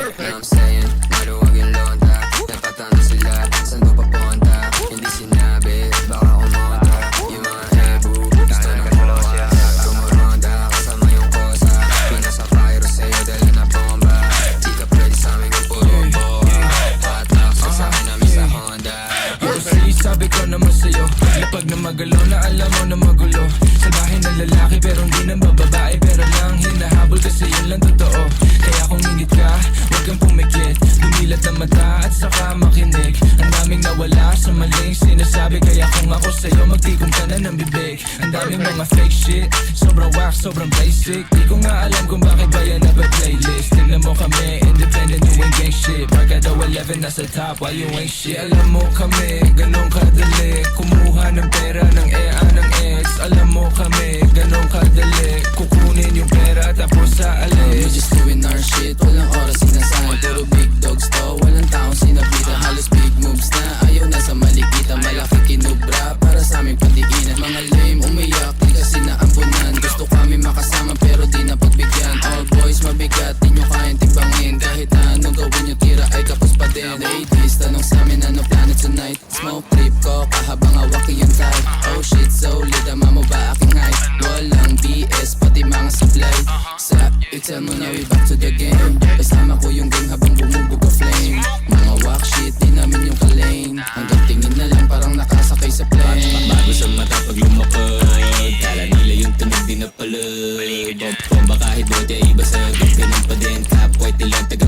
Now I'm saying, maluwag yung londa. Napatanda sila, saan ko papunta? Hindi sinabi, baka kumonta. Yung mga ebu, gusto na kuha. Tumuronda, kasama yung kosa. Pinasa pyro sa'yo, dala na bomba. Di ka pwede sa'min kung puro boha. Patak sa akin namin sa Honda. Sabi ko naman sa'yo, lapag na magalaw na alam mo na magulo. Sabahin na lalaki pero hindi na bababae, pero lang hinahabol kasi yun lang totoo. Kaya kung ingit ka, huwag kang pumikit. Dumilat na mata at saka makinig. Ang daming nawala sa maling sinasabi, kaya kung ako sa'yo magtikom ka na ng bibig. Ang daming mga fake shit, sobrang wax, sobrang basic. Di ko nga alam kung bakit ba yan napa-playlist. Tignan mo kami, independent, you ain't gang shit. Barkada 11 nasa top while you ain't shit. Alam mo kami, ganun kadali kumuha ng pera ng EA ng ex. Alam mo kami, ganun kadali kukunin yung pera tapos sa We're alis. just doing our shit, walang oras sinasahan. Puro big dogs to, walang taong sinabitan. Halos big moves na, ayaw na sa malikitan. Malaki kinubra para sa aming padiinan. Mga lame umiyak, di kasi naampunan. Gusto kami makasama pero di na pagbigyan. All boys mabigat, di nyo kayang timbangin. Kahit anong gawin nyo, tira ay kapos pa din. Ladies, tanong sa amin ano plano tonight. Smoke trip ko, kahabang hawaki yung type. Oh shit, solid, ama mo ba aking height? Walang BS, pati mga supply. Sa tell mo na we back to the game. Kasama ko yung gang habang bumubuga flame. Mga walk shit, di namin yung kalane. Hanggang tingin na lang parang nakasakay sa plane. Bago sa mata pag lumapag, kala nila yung tunog di napalad. Bomba kahit bote ay iba sa ganun pa din. Top white nilang taga